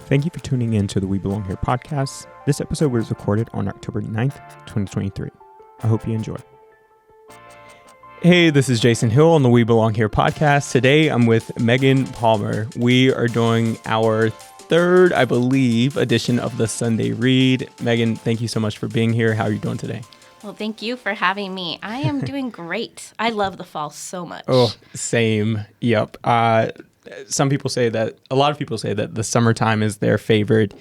Thank you for tuning in to the We Belong Here podcast. This episode was recorded on October 9th, 2023. I hope you enjoy. Hey, this is Jason Hill on the We Belong Here podcast. Today, I'm with Megan Palmer. We are doing our third, I believe, edition of the Sunday Read. Megan, thank you so much for being here. How are you doing today? Well, thank you for having me. I am doing great. I love the fall so much. Oh, same. Yep. A lot of people say that the summertime is their favorite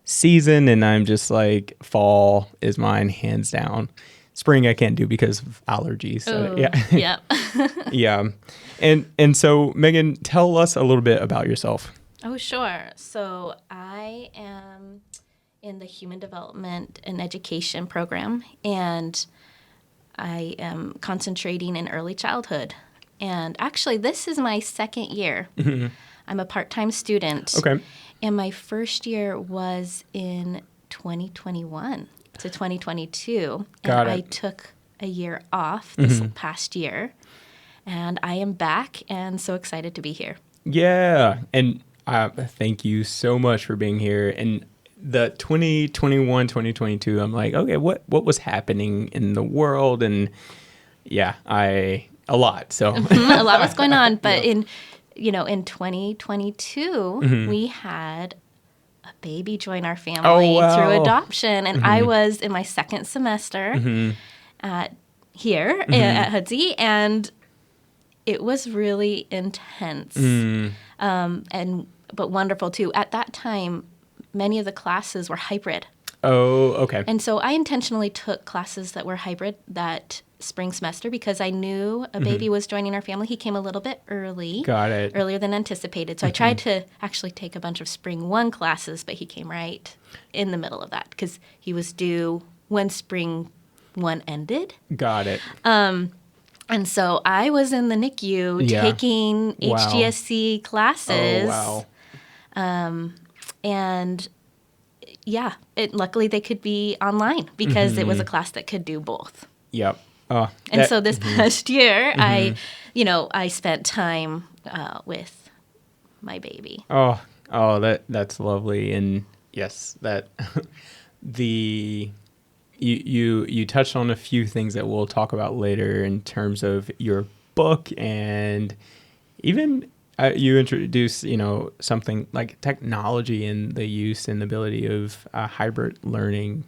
season, and I'm just like, fall is mine, hands down. Spring I can't do because of allergies. So, yeah. Yep. Yeah. And so, Megan, tell us a little bit about yourself. Oh, sure. So I am in the Human Development and Education program, and I am concentrating in early childhood. And actually, this is my second year. Mm-hmm. I'm a part-time student. Okay. And my first year was in 2021 to 2022. Got and it. I took a year off this past year. And I am back and so excited to be here. Yeah. And thank you so much for being here. And the 2021, 2022, I'm like, okay, what was happening in the world? And yeah, a lot. So a lot was going on. But in 2022, we had a baby join our family through adoption. And I was in my second semester here at Hudzy, and it was really intense but wonderful too. At that time, many of the classes were hybrid. Oh, okay. And so I intentionally took classes that were hybrid that spring semester because I knew a baby was joining our family. He came a little bit early. Got it. Earlier than anticipated. So I tried to actually take a bunch of spring 1 classes, but he came right in the middle of that because he was due when spring 1 ended. Got it. And so I was in the NICU taking HGSC classes. Oh, wow. And yeah, luckily they could be online because it was a class that could do both. Yep. And so this past year, I spent time with my baby. That's lovely. And yes, that you touched on a few things that we'll talk about later in terms of your book, and even you introduce, something like technology and the use and ability of hybrid learning,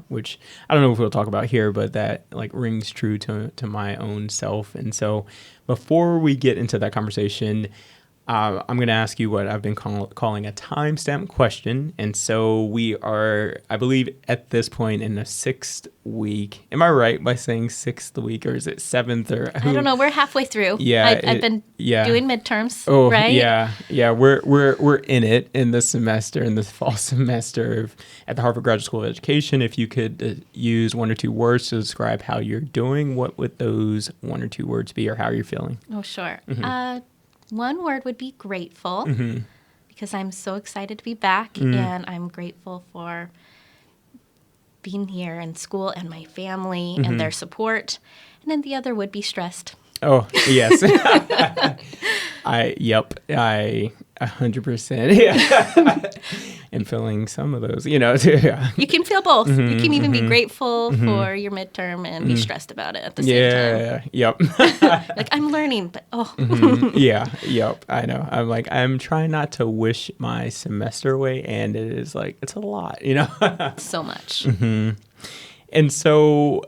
which I don't know if we'll talk about here, but that like rings true to my own self. And so before we get into that conversation, I'm going to ask you what I've been calling a timestamp question. And so we are, I believe, at this point in the 6th week. Am I right by saying 6th week, or is it 7th? I don't know. We're halfway through. Yeah, I've been doing midterms. Oh, right? Yeah. We're in it in this semester, in this fall semester at the Harvard Graduate School of Education. If you could use 1 or 2 words to describe how you're doing, what would those 1 or 2 words be, or how you're feeling? Oh, sure. One word would be grateful, because I'm so excited to be back, and I'm grateful for being here in school and my family and their support. And then the other would be stressed. Oh, yes. I 100%. Yeah. And feeling some of those, too. You can feel both. You can even be grateful for your midterm and be stressed about it at the same time. Yeah, yep. Like, I'm learning, but Yeah, yep. I know. I'm trying not to wish my semester away, and it is like, it's a lot, So much. And so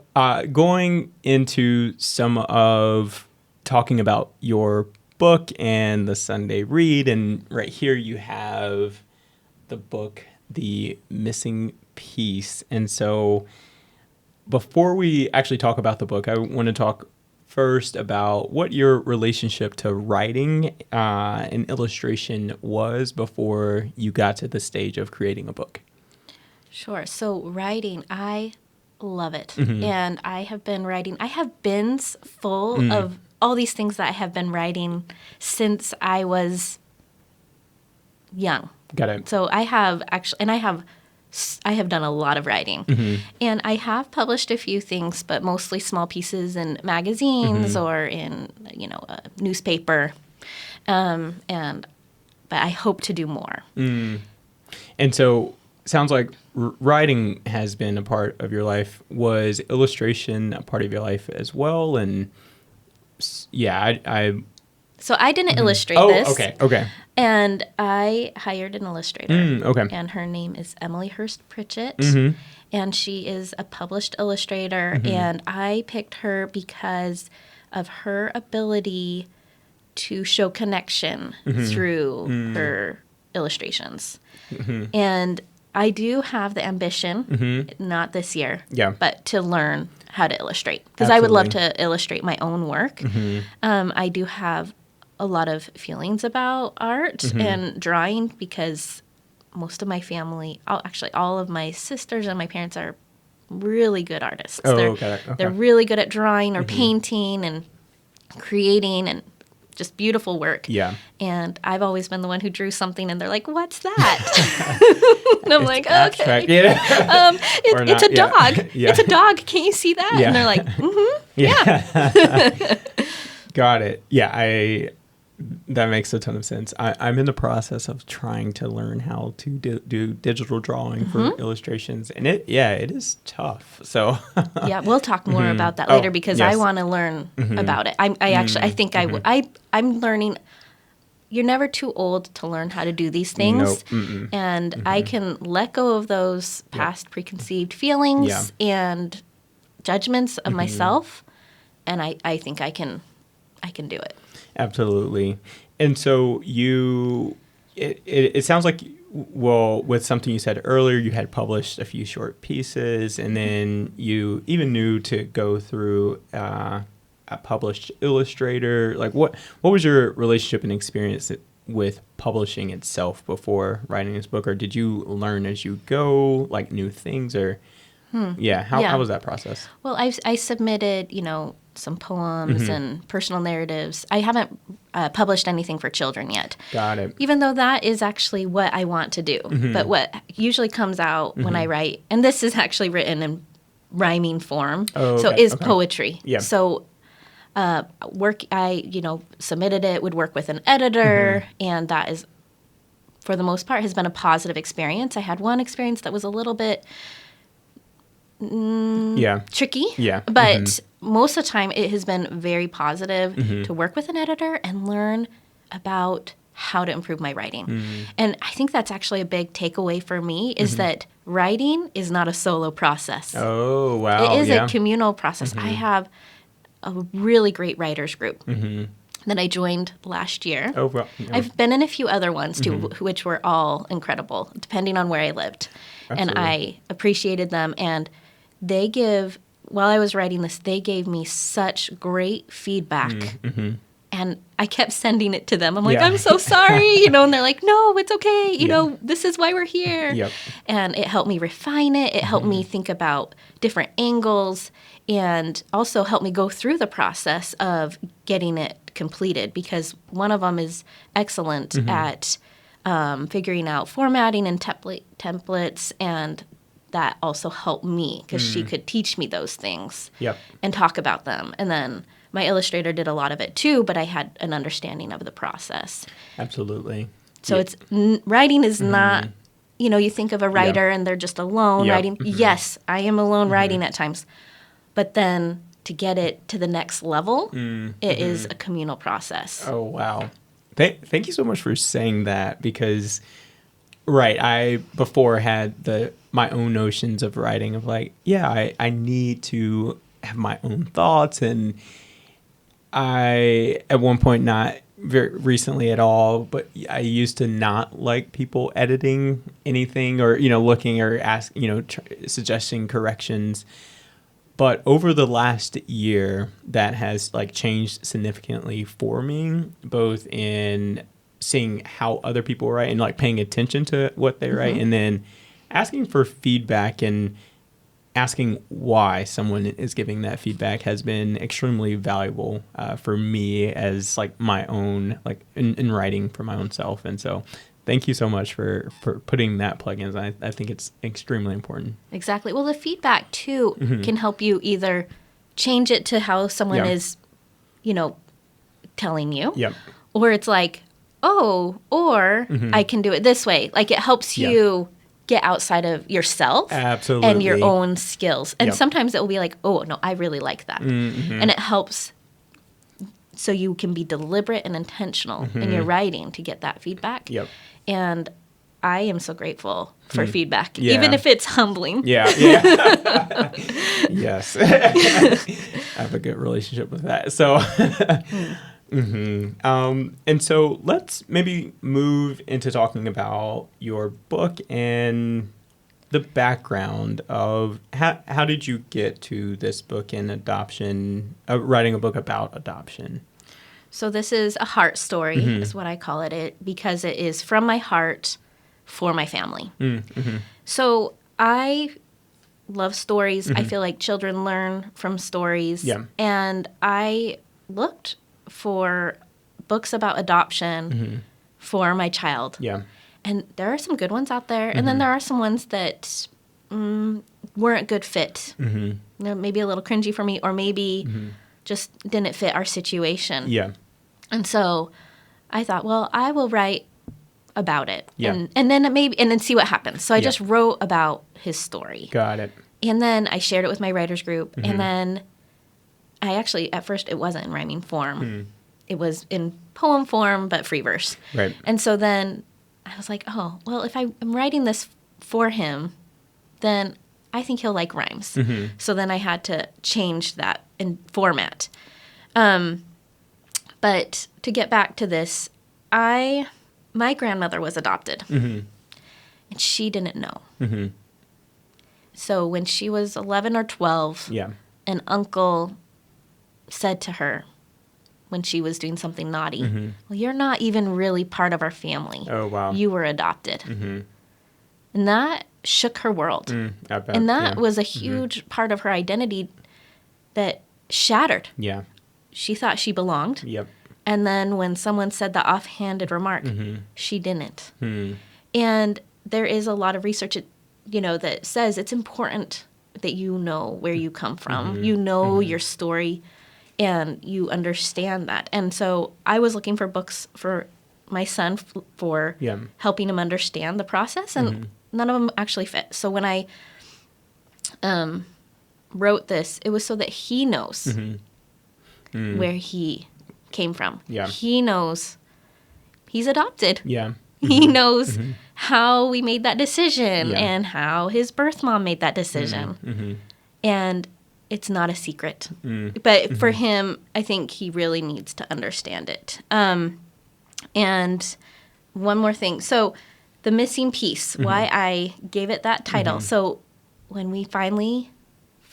going into some of talking about your book and the Sunday Read, and right here you have the book, The Missing Piece. And so before we actually talk about the book, I want to talk first about what your relationship to writing and illustration was before you got to the stage of creating a book. Sure. So writing, I love it. And I have been writing. I have bins full of all these things that I have been writing since I was young. Got it. So I have actually, and I have done a lot of writing. And I have published a few things, but mostly small pieces in magazines or in, a newspaper. But I hope to do more. And so sounds like writing has been a part of your life. Was illustration a part of your life as well? And yeah, I So I didn't illustrate oh, this. okay. And I hired an illustrator. Okay. And her name is Emily Hurst Pritchett. Mm-hmm. And she is a published illustrator. And I picked her because of her ability to show connection through her illustrations. And I do have the ambition, not this year, but to learn how to illustrate. Because I would love to illustrate my own work. I do have a lot of feelings about art and drawing because most of my family, actually all of my sisters and my parents are really good artists. They're really good at drawing or painting and creating and just beautiful work. Yeah. And I've always been the one who drew something and they're like, what's that? And I'm like, abstract. okay. Yeah. It's a dog. Yeah. It's a dog. Can you see that? Yeah. And they're like, yeah. Got it. Yeah, that makes a ton of sense. I'm in the process of trying to learn how to do digital drawing for illustrations, and it is tough. So yeah, we'll talk more about that later because I want to learn about it. I think I'm learning. You're never too old to learn how to do these things, and I can let go of those past preconceived feelings and judgments of myself, and I think I can do it. Absolutely. And so it sounds like, well, with something you said earlier, you had published a few short pieces, and then you even knew to go through a published illustrator. Like, what was your relationship and experience with publishing itself before writing this book? Or did you learn as you go, like new things? Or how was that process? Well, I submitted, some poems and personal narratives. I haven't published anything for children yet. Got it. Even though that is actually what I want to do. But what usually comes out when I write, and this is actually written in rhyming form, is poetry. Yeah. So I submitted it, would work with an editor, and that is, for the most part, has been a positive experience. I had one experience that was a little bit tricky. Yeah. But most of the time it has been very positive to work with an editor and learn about how to improve my writing. And I think that's actually a big takeaway for me is that writing is not a solo process. Oh, wow. It is a communal process. I have a really great writers group that I joined last year. Oh, well. Yeah. I've been in a few other ones too, which were all incredible, depending on where I lived. Absolutely. And I appreciated them. And while I was writing this, they gave me such great feedback. And I kept sending it to them. I'm like, I'm so sorry, and they're like, no, it's okay. This is why we're here. Yep. And it helped me refine it. It helped me think about different angles and also helped me go through the process of getting it completed because one of them is excellent at figuring out formatting and templates, and that also helped me because she could teach me those things and talk about them. And then my illustrator did a lot of it too, but I had an understanding of the process. Absolutely. So it's writing is not, you think of a writer and they're just alone writing. Yes, I am alone writing at times, but then to get it to the next level, it is a communal process. Oh, wow. Thank you so much for saying that because, I before had my own notions of writing of like, I need to have my own thoughts. And I, at one point, not very recently at all, but I used to not like people editing anything or, looking or suggesting corrections. But over the last year, that has changed significantly for me, both in seeing how other people write and paying attention to what they write, and then asking for feedback and asking why someone is giving that feedback has been extremely valuable for me as my own in writing for my own self. And so thank you so much for putting that plug in. I think it's extremely important. Exactly. Well, the feedback, too, can help you either change it to how someone is, telling you. Yep. Or it's like, oh, or I can do it this way. Like it helps Yeah. you get outside of yourself Absolutely. and your own skills. And Yep. sometimes it will be like, oh, no, I really like that. Mm-hmm. And it helps so you can be deliberate and intentional in your writing to get that feedback. Yep. And I am so grateful for feedback, Yeah. even if it's humbling. Yeah. Yeah. Yes. I have a good relationship with that. So, and so let's maybe move into talking about your book and the background of how did you get to this book in adoption, writing a book about adoption? So this is a heart story, is what I call it, because it is from my heart for my family. So I love stories. I feel like children learn from stories. Yeah. And I looked for books about adoption for my child. Yeah. And there are some good ones out there. And then there are some ones that weren't a good fit. You know, maybe a little cringy for me, or maybe just didn't fit our situation. Yeah. And so I thought, well, I will write about it. Yeah. And then see what happens. So I Yeah. just wrote about his story. Got it. And then I shared it with my writers group. And then I actually, at first, it wasn't in rhyming form. It was in poem form, but free verse. Right. And so then I was like, oh, well, if I'm writing this for him, then I think he'll like rhymes. So then I had to change that in format. But to get back to this, my grandmother was adopted. And she didn't know. So when she was 11 or 12, Yeah. an uncle said to her when she was doing something naughty, well, you're not even really part of our family. Oh, wow. You were adopted. And that shook her world. I bet. And that Yeah. was a huge part of her identity that shattered. Yeah. She thought she belonged. Yep. And then when someone said the offhanded remark, she didn't. And there is a lot of research, that says it's important that you know where you come from, you know your story, and you understand that. And so I was looking for books for my son for Yeah. helping him understand the process, and none of them actually fit. So when I wrote this, it was so that he knows where he came from. Yeah. He knows he's adopted. Yeah. He knows how we made that decision Yeah. and how his birth mom made that decision. And it's not a secret. But for him, I think he really needs to understand it. And one more thing. So the missing piece, why I gave it that title. So when we finally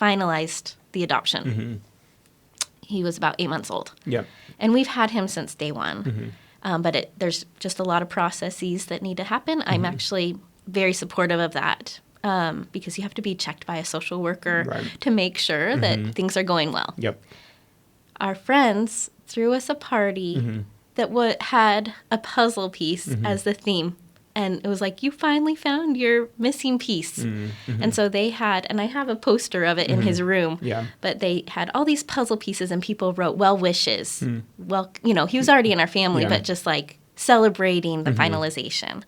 finalized the adoption, he was about 8 months old. Yep. And we've had him since day one. But there's just a lot of processes that need to happen. I'm actually very supportive of that because you have to be checked by a social worker Right. to make sure that things are going well. Yep. Our friends threw us a party that had a puzzle piece as the theme. And it was like, you finally found your missing piece. And so they had, and I have a poster of it in his room, Yeah. but they had all these puzzle pieces and people wrote well wishes. Well, he was already in our family, Yeah. but just like celebrating the finalization.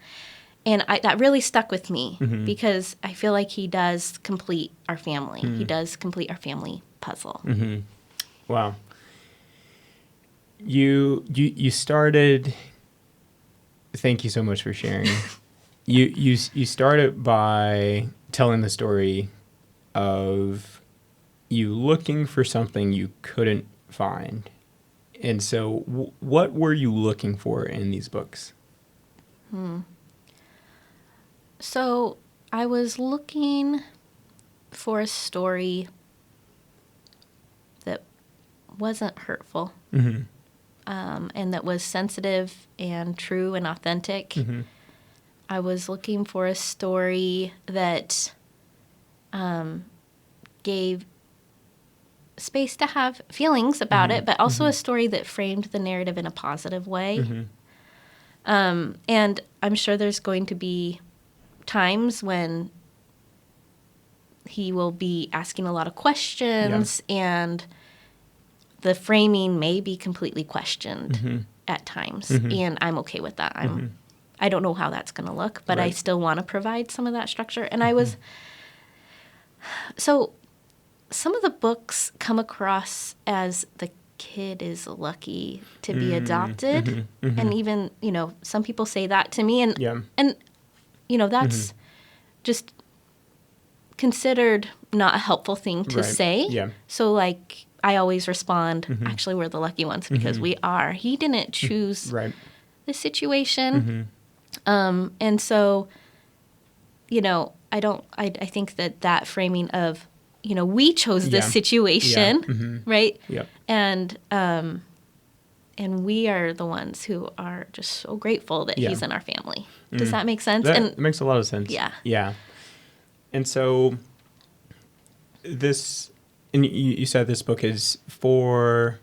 And that really stuck with me because I feel like he does complete our family. He does complete our family puzzle. Wow. You started. Thank you so much for sharing. You started by telling the story of you looking for something you couldn't find, and so what were you looking for in these books? So I was looking for a story that wasn't hurtful. And that was sensitive and true and authentic. I was looking for a story that gave space to have feelings about it, but also a story that framed the narrative in a positive way. And I'm sure there's going to be times when he will be asking a lot of questions and the framing may be completely questioned at times, and I'm okay with that. I don't know how that's going to look, but I Right. still want to provide some of that structure. And I was so some of the books come across as the kid is lucky to be adopted, and even some people say that to me, and Yeah. that's just considered not a helpful thing to Right. say. Yeah. So like I always respond, actually we're the lucky ones because we are. He didn't choose Right. the situation. And so, I think that framing of, we chose this Yeah. situation, right? Yep. And we are the ones who are just so grateful that Yeah. he's in our family. Does that make sense? That makes a lot of sense. Yeah. Yeah. And so this, and you said this book is for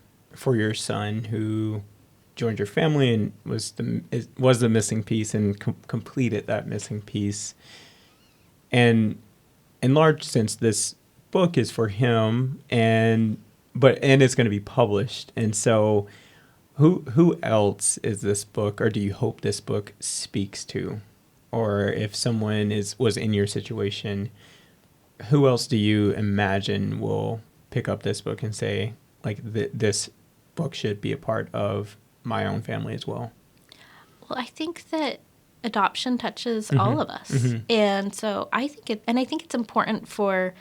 your son who joined your family and was the missing piece and completed that missing piece. And in large sense, this book is for him, and it's going to be published. And so, who else is this book, or do you hope this book speaks to, or if someone was in your situation, who else do you imagine will pick up this book and say, like, this book should be a part of my own family as well? Well, I think that adoption touches all of us. And so I think it's important for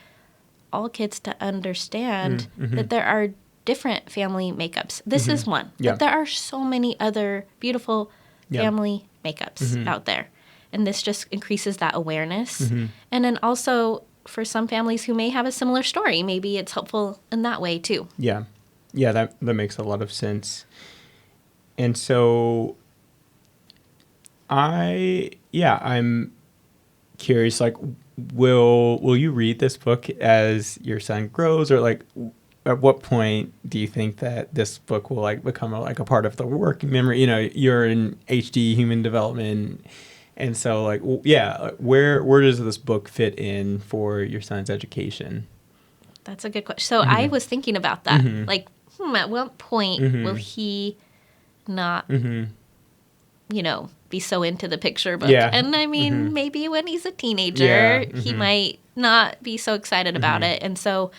all kids to understand that there are different family makeups. This is one. Yeah. But there are so many other beautiful Yeah. family makeups out there. And this just increases that awareness. And then also for some families who may have a similar story, maybe it's helpful in that way too. Yeah. Yeah, that makes a lot of sense. And so I'm curious, like, will you read this book as your son grows, or like at what point do you think that this book will like become a part of the working memory? You're in HD human development, and so like where does this book fit in for your son's education? That's a good question. So I was thinking about that. Like, at what point will he not, be so into the picture book? Yeah. And I mean, maybe when he's a teenager, he might not be so excited about it. And so,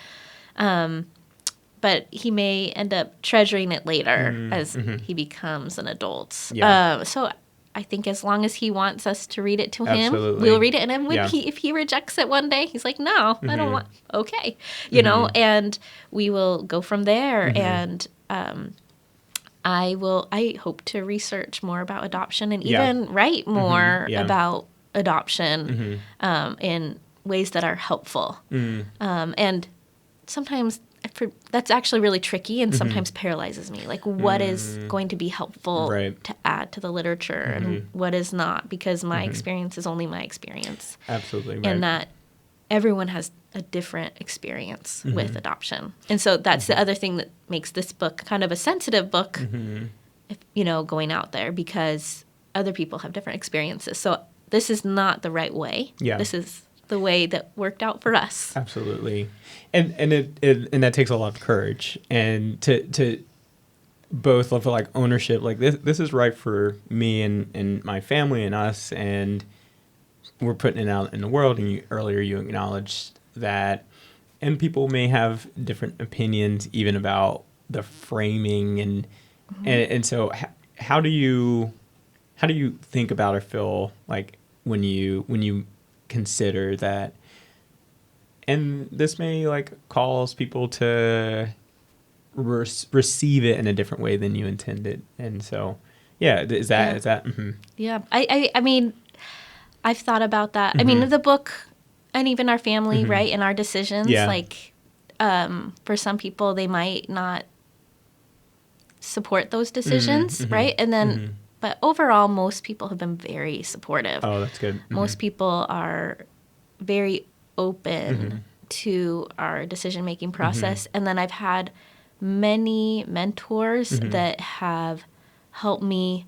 but he may end up treasuring it later as he becomes an adult. Yeah. So I think as long as he wants us to read it to Absolutely. him, we'll read it. And then Yeah. if he rejects it one day, he's like, no, I don't want, okay. And we will go from there. And I hope to research more about adoption and even write more Yeah. about adoption in ways that are helpful. And sometimes that's actually really tricky and sometimes paralyzes me. Like, what is going to be helpful Right. to add to the literature and what is not, because my experience is only my experience. Absolutely right. And that everyone has a different experience with adoption. And so that's the other thing that makes this book kind of a sensitive book, if, going out there, because other people have different experiences. So this is not the right way. Yeah. This is the way that worked out for us. Absolutely. And that takes a lot of courage, and to both of like ownership, like this is right for me and my family and us, and we're putting it out in the world. And earlier you acknowledged that, and people may have different opinions even about the framing and so how do you think about or feel like when you consider that, and this may like cause people to receive it in a different way than you intended, and so is that Yeah. I mean, I've thought about that. I mean, the book and even our family, right, and our decisions, like, for some people, they might not support those decisions, right? And then, but overall, most people have been very supportive. Oh, that's good. Most people are very open to our decision-making process. And then I've had many mentors that have helped me,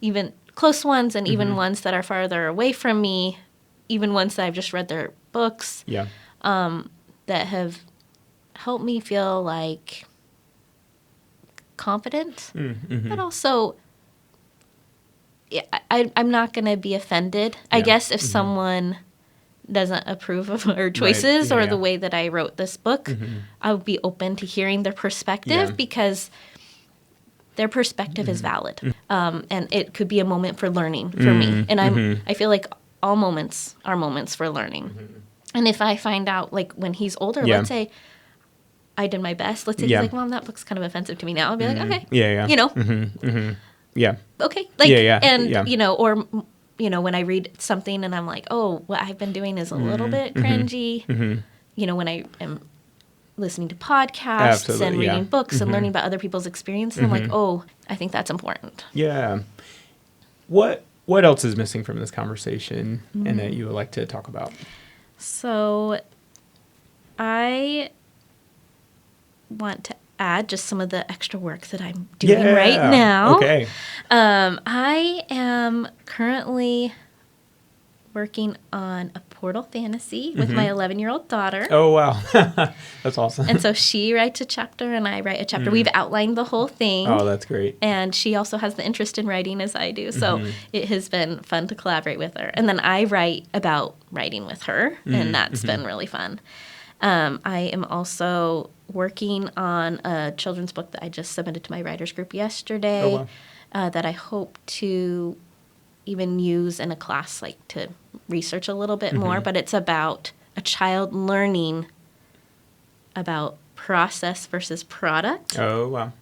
even close ones and even ones that are farther away from me, even ones that I've just read their books, that have helped me feel like confident, but also I'm not going to be offended. I Yeah. guess if someone doesn't approve of our choices Yeah, or yeah. the way that I wrote this book, I would be open to hearing their perspective Yeah. because their perspective is valid. And it could be a moment for learning for me. And I feel like all moments are moments for learning. And if I find out, like when he's older, Yeah. let's say I did my best. Let's say Yeah. he's like, Mom, that book's kind of offensive to me now. I'll be like, okay. Yeah, yeah. You know, Yeah. okay. Like, Yeah, and, yeah. you know, or, you know, when I read something and I'm like, oh, what I've been doing is a little bit cringy. You know, when I am listening to podcasts Absolutely, and yeah. reading books and learning about other people's experiences, I'm like, oh, I think that's important. Yeah. What else is missing from this conversation and that you would like to talk about? So I want to add just some of the extra work that I'm doing right now. Okay. I am currently working on a portal fantasy with my 11-year-old daughter. Oh, wow. That's awesome. And so she writes a chapter and I write a chapter. We've outlined the whole thing. Oh, that's great. And she also has the interest in writing as I do. So it has been fun to collaborate with her. And then I write about writing with her, and that's been really fun. I am also working on a children's book that I just submitted to my writers group yesterday. Oh, wow. That I hope to even use in a class, like to research a little bit more. But it's about a child learning about process versus product. Oh, wow.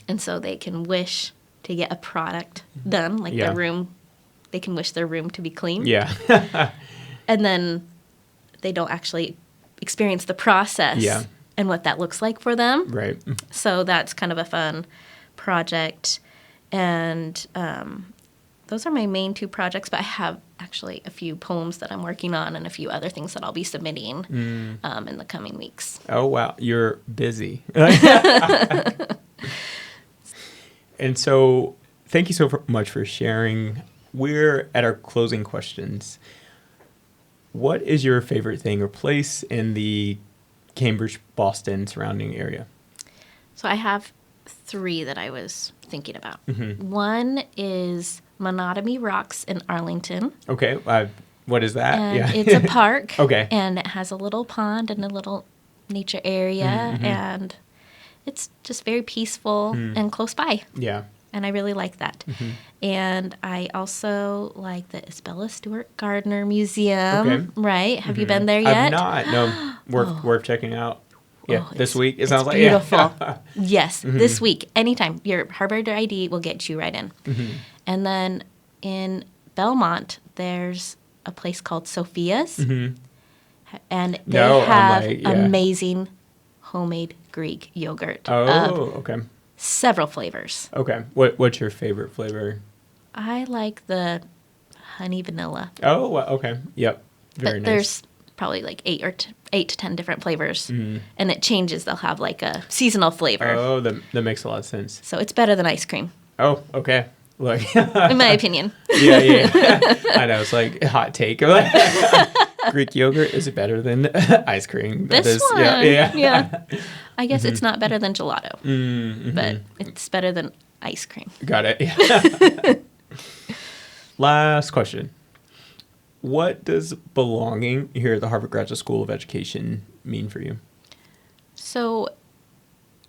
And so they can wish to get a product done, like Yeah. their room. They can wish their room to be clean. Yeah. And then they don't actually experience the process Yeah. and what that looks like for them. Right. So that's kind of a fun project. And those are my main two projects, but I have actually a few poems that I'm working on and a few other things that I'll be submitting in the coming weeks. Oh, wow. You're busy. And so thank you so much for sharing. We're at our closing questions. What is your favorite thing or place in the Cambridge, Boston surrounding area? So I have three that I was thinking about. One is Monotony Rocks in Arlington. Okay. What is that? And it's a park. Okay. And it has a little pond and a little nature area. And it's just very peaceful and close by. Yeah. And I really like that. And I also like the Isabella Stewart Gardner Museum. Okay. Right? Have you been there yet? I've not. No. Worth checking out. Yeah. Oh, this it's- week. It it's sounds like beautiful. Yeah. Yes, this week, anytime. Your Harvard ID will get you right in. And then in Belmont, there's a place called Sophia's. And they have amazing homemade Greek yogurt. Oh, okay. Several flavors. Okay. What's your favorite flavor? I like the honey vanilla. Oh, well, okay. Yep. Very But nice. there's probably like 8 to 10 different flavors. And it changes. They'll have like a seasonal flavor. Oh, that makes a lot of sense. So it's better than ice cream, Oh, okay. Look. in my opinion. Yeah. I know. It's like a hot take. Greek yogurt is better than ice cream. That This is, one. Yeah. I guess it's not better than gelato, but it's better than ice cream. Got it. Yeah. Last question. What does belonging here at the Harvard Graduate School of Education mean for you? So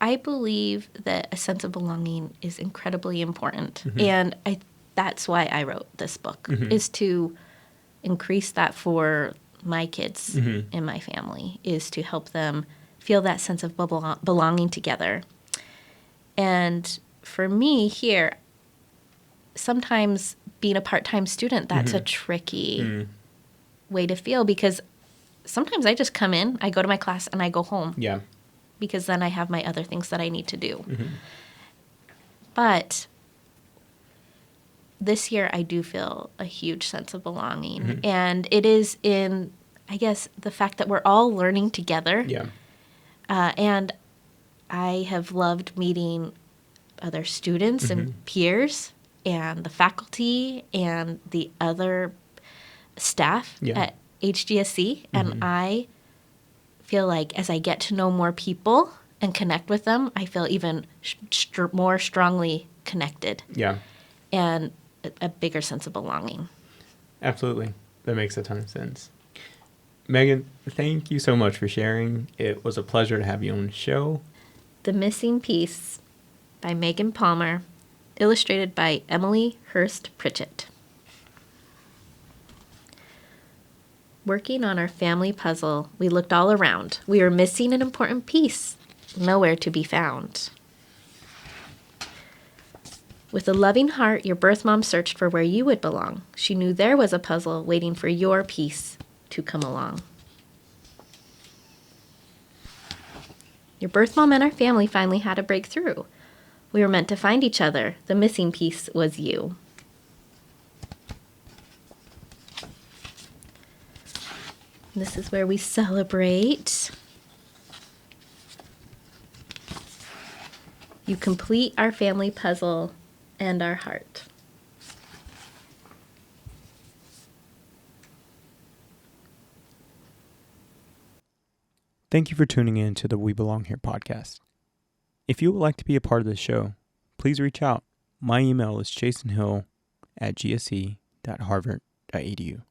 I believe that a sense of belonging is incredibly important. And that's why I wrote this book, is to increase that for my kids and my family, is to help them feel that sense of belonging together. And for me here, sometimes being a part-time student, that's a tricky way to feel, because sometimes I just come in, I go to my class, and I go home. Yeah. Because then I have my other things that I need to do. But this year I do feel a huge sense of belonging. And it is in, I guess, the fact that we're all learning together. Yeah. And I have loved meeting other students and peers and the faculty and the other staff at HGSC. And I feel like as I get to know more people and connect with them, I feel even more strongly connected. Yeah. And a bigger sense of belonging. Absolutely. That makes a ton of sense. Megan, thank you so much for sharing. It was a pleasure to have you on the show. The Missing Piece by Megan Palmer, illustrated by Emily Hurst Pritchett. Working on our family puzzle, we looked all around. We were missing an important piece, nowhere to be found. With a loving heart, your birth mom searched for where you would belong. She knew there was a puzzle waiting for your piece to come along. Your birth mom and our family finally had a breakthrough. We were meant to find each other. The missing piece was you. This is where we celebrate. You complete our family puzzle and our heart. Thank you for tuning in to the We Belong Here podcast. If you would like to be a part of the show, please reach out. My email is jasonhill@gse.harvard.edu.